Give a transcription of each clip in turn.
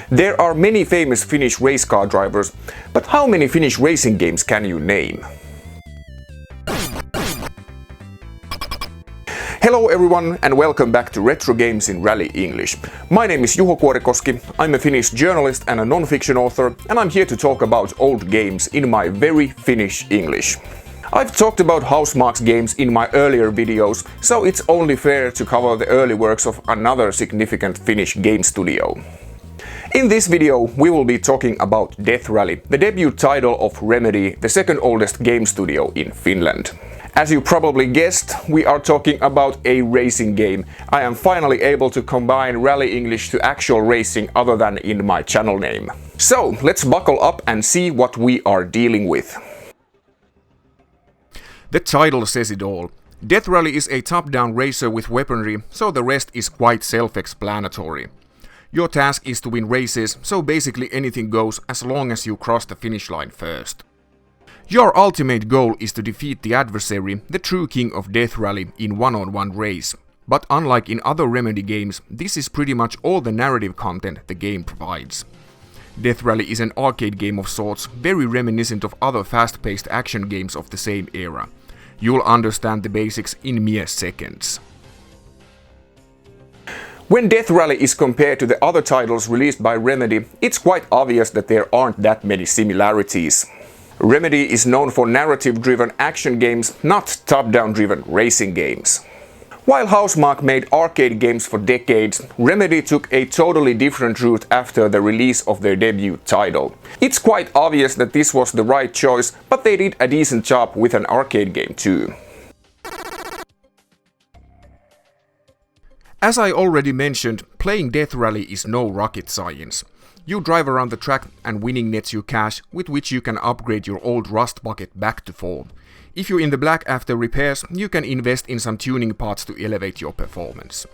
There are many famous Finnish race car drivers, but how many Finnish racing games can you name? Hello everyone and welcome back to Retro Games in Rally English. My name is Juho Kuorikoski, I'm a Finnish journalist and a non-fiction author, and I'm here to talk about old games in my very Finnish English. I've talked about Housemarque's games in my earlier videos, so it's only fair to cover the early works of another significant Finnish game studio. In this video we will be talking about Death Rally, the debut title of Remedy, the second oldest game studio in Finland. As you probably guessed, we are talking about a racing game. I am finally able to combine Rally English to actual racing other than in my channel name. So let's buckle up and see what we are dealing with. The title says it all. Death Rally is a top-down racer with weaponry, so the rest is quite self-explanatory. Your task is to win races, so basically anything goes as long as you cross the finish line first. Your ultimate goal is to defeat the adversary, the true king of Death Rally, in one-on-one race. But unlike in other Remedy games, this is pretty much all the narrative content the game provides. Death Rally is an arcade game of sorts, very reminiscent of other fast-paced action games of the same era. You'll understand the basics in mere seconds. When Death Rally is compared to the other titles released by Remedy, it's quite obvious that there aren't that many similarities. Remedy is known for narrative-driven action games, not top-down-driven racing games. While Housemarque made arcade games for decades, Remedy took a totally different route after the release of their debut title. It's quite obvious that this was the right choice, but they did a decent job with an arcade game too. As I already mentioned, playing Death Rally is no rocket science. You drive around the track and winning nets you cash, with which you can upgrade your old rust bucket back to full. If you're in the black after repairs, you can invest in some tuning parts to elevate your performance.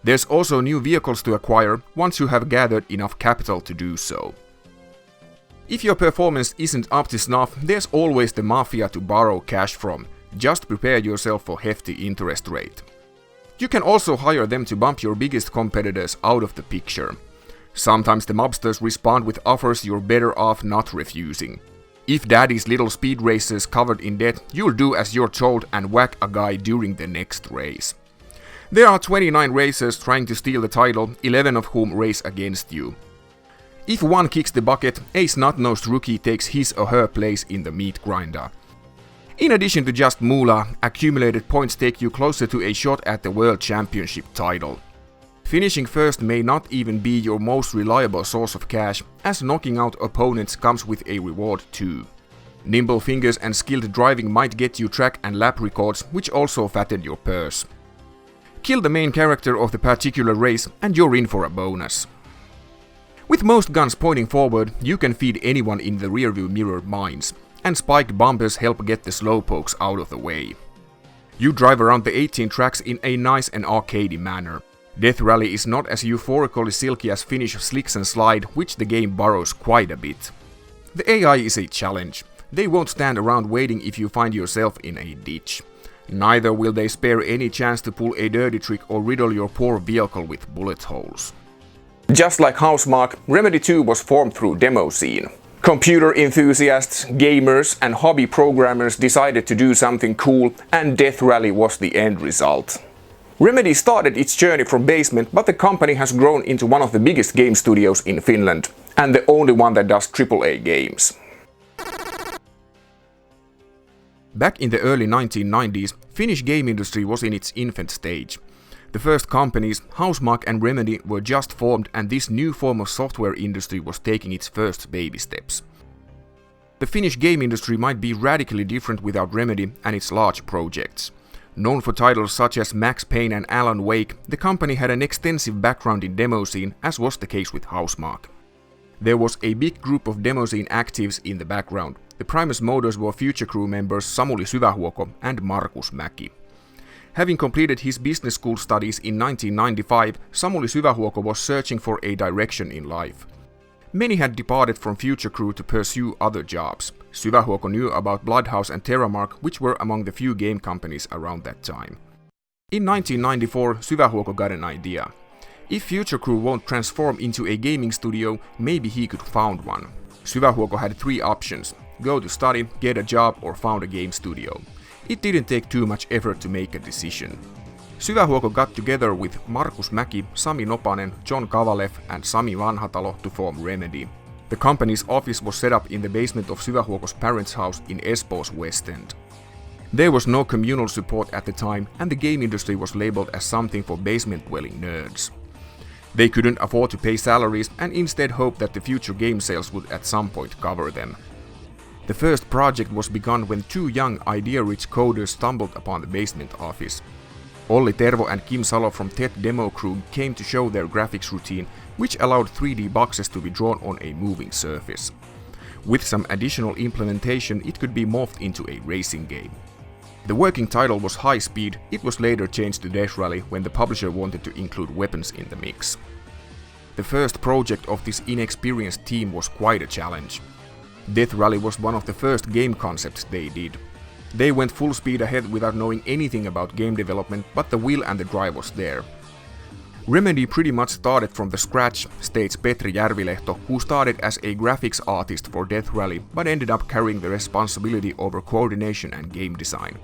There's also new vehicles to acquire once you have gathered enough capital to do so. If your performance isn't up to snuff, there's always the mafia to borrow cash from. Just prepare yourself for hefty interest rate. You can also hire them to bump your biggest competitors out of the picture. Sometimes the mobsters respond with offers you're better off not refusing. If daddy's little speed racers covered in debt, you'll do as you're told and whack a guy during the next race. There are 29 racers trying to steal the title, 11 of whom race against you. If one kicks the bucket, a snot-nosed rookie takes his or her place in the meat grinder. In addition to just moolah, accumulated points take you closer to a shot at the World Championship title. Finishing first may not even be your most reliable source of cash, as knocking out opponents comes with a reward too. Nimble fingers and skilled driving might get you track and lap records, which also fatten your purse. Kill the main character of the particular race and you're in for a bonus. With most guns pointing forward, you can feed anyone in the rearview mirror mines, and spiked bumpers help get the slowpokes out of the way. You drive around the 18 tracks in a nice and arcadey manner. Death Rally is not as euphorically silky as Finnish Slicks'n'Slide, which the game borrows quite a bit. The AI is a challenge. They won't stand around waiting if you find yourself in a ditch. Neither will they spare any chance to pull a dirty trick or riddle your poor vehicle with bullet holes. Just like Housemarque, Remedy 2 was formed through demo scene. Computer enthusiasts, gamers and hobby programmers decided to do something cool, and Death Rally was the end result. Remedy started its journey from basement, but the company has grown into one of the biggest game studios in Finland, and the only one that does AAA games. Back in the early 1990s, Finnish game industry was in its infant stage. The first companies, Housemarque and Remedy, were just formed, and this new form of software industry was taking its first baby steps. The Finnish game industry might be radically different without Remedy and its large projects. Known for titles such as Max Payne and Alan Wake, the company had an extensive background in demo scene, as was the case with Housemarque. There was a big group of demo scene actives in the background. The Primus Motors were future crew members Samuli Syvähuoko and Markus Mäki. Having completed his business school studies in 1995, Samuli Syvähuoko was searching for a direction in life. Many had departed from Future Crew to pursue other jobs. Syvähuoko knew about Bloodhouse and Terramark, which were among the few game companies around that time. In 1994, Syvähuoko got an idea. If Future Crew won't transform into a gaming studio, maybe he could found one. Syvähuoko had 3 options: go to study, get a job, or found a game studio. It didn't take too much effort to make a decision. Syvähuoko got together with Markus Mäki, Sami Nopanen, John Kavalev and Sami Vanhatalo to form Remedy. The company's office was set up in the basement of Syvähuoko's parents' house in Espoo's West End. There was no communal support at the time, and the game industry was labeled as something for basement-dwelling nerds. They couldn't afford to pay salaries and instead hoped that the future game sales would at some point cover them. The first project was begun when 2 young idea-rich coders stumbled upon the basement office. Olli Tervo and Kim Salo from TED Demo Crew came to show their graphics routine, which allowed 3D boxes to be drawn on a moving surface. With some additional implementation, it could be morphed into a racing game. The working title was High Speed. It was later changed to Death Rally when the publisher wanted to include weapons in the mix. The first project of this inexperienced team was quite a challenge. Death Rally was one of the first game concepts they did. They went full speed ahead without knowing anything about game development, but the will and the drive was there. Remedy pretty much started from the scratch, states Petri Järvilehto, who started as a graphics artist for Death Rally, but ended up carrying the responsibility over coordination and game design.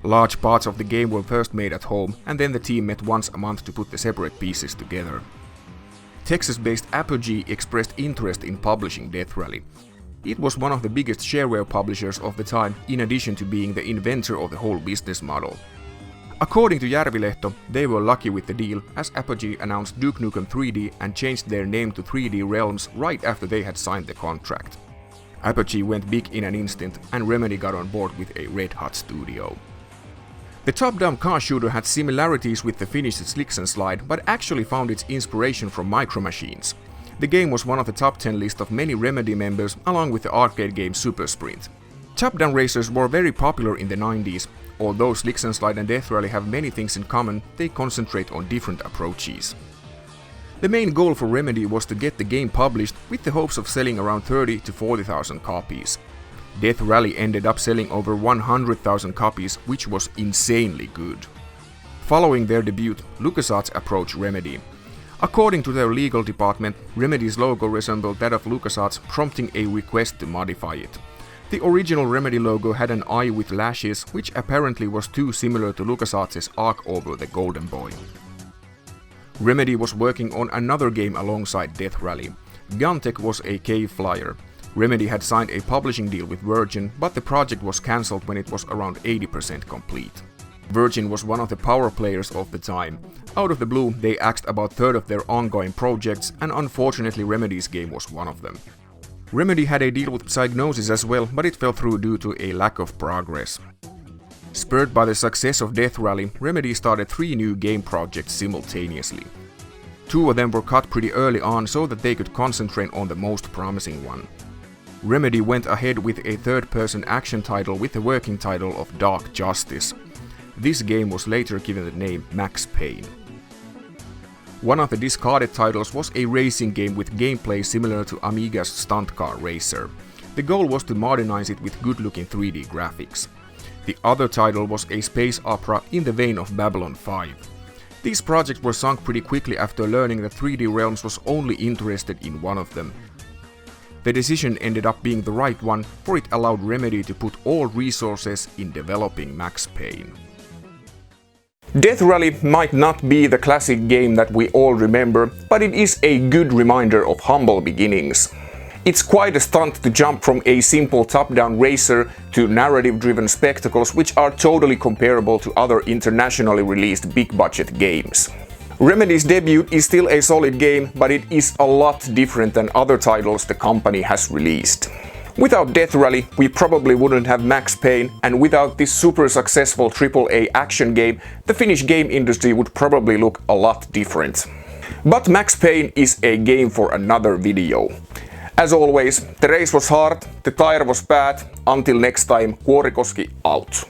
Large parts of the game were first made at home, and then the team met once a month to put the separate pieces together. Texas-based Apogee expressed interest in publishing Death Rally. It was one of the biggest shareware publishers of the time, in addition to being the inventor of the whole business model. According to Järvilehto, they were lucky with the deal, as Apogee announced Duke Nukem 3D and changed their name to 3D Realms right after they had signed the contract. Apogee went big in an instant, and Remedy got on board with a red-hot studio. The top-down car shooter had similarities with the Finnish Slicks'n'Slide, but actually found its inspiration from Micro Machines. The game was one of the top 10 list of many Remedy members, along with the arcade game Super Sprint. Top-down racers were very popular in the 90s. Although Slicks'n'Slide and Death Rally have many things in common, they concentrate on different approaches. The main goal for Remedy was to get the game published with the hopes of selling around 30 to 40,000 copies. Death Rally ended up selling over 100,000 copies, which was insanely good. Following their debut, LucasArts approached Remedy. According to their legal department, Remedy's logo resembled that of LucasArts, prompting a request to modify it. The original Remedy logo had an eye with lashes, which apparently was too similar to LucasArts' arc over the Golden Boy. Remedy was working on another game alongside Death Rally. Guntech was a cave flyer. Remedy had signed a publishing deal with Virgin, but the project was cancelled when it was around 80% complete. Virgin was one of the power players of the time. Out of the blue, they axed about a third of their ongoing projects, and unfortunately Remedy's game was one of them. Remedy had a deal with Psygnosis as well, but it fell through due to a lack of progress. Spurred by the success of Death Rally, Remedy started 3 new game projects simultaneously. 2 of them were cut pretty early on so that they could concentrate on the most promising one. Remedy went ahead with a third-person action title with the working title of Dark Justice. This game was later given the name Max Payne. One of the discarded titles was a racing game with gameplay similar to Amiga's Stunt Car Racer. The goal was to modernize it with good-looking 3D graphics. The other title was a space opera in the vein of Babylon 5. These projects were sunk pretty quickly after learning that 3D Realms was only interested in one of them. The decision ended up being the right one, for it allowed Remedy to put all resources in developing Max Payne. Death Rally might not be the classic game that we all remember, but it is a good reminder of humble beginnings. It's quite a stunt to jump from a simple top-down racer to narrative-driven spectacles which are totally comparable to other internationally released big-budget games. Remedy's debut is still a solid game, but it is a lot different than other titles the company has released. Without Death Rally, we probably wouldn't have Max Payne, and without this super successful AAA action game, the Finnish game industry would probably look a lot different. But Max Payne is a game for another video. As always, the race was hard, the tire was bad. Until next time, Kuorikoski out.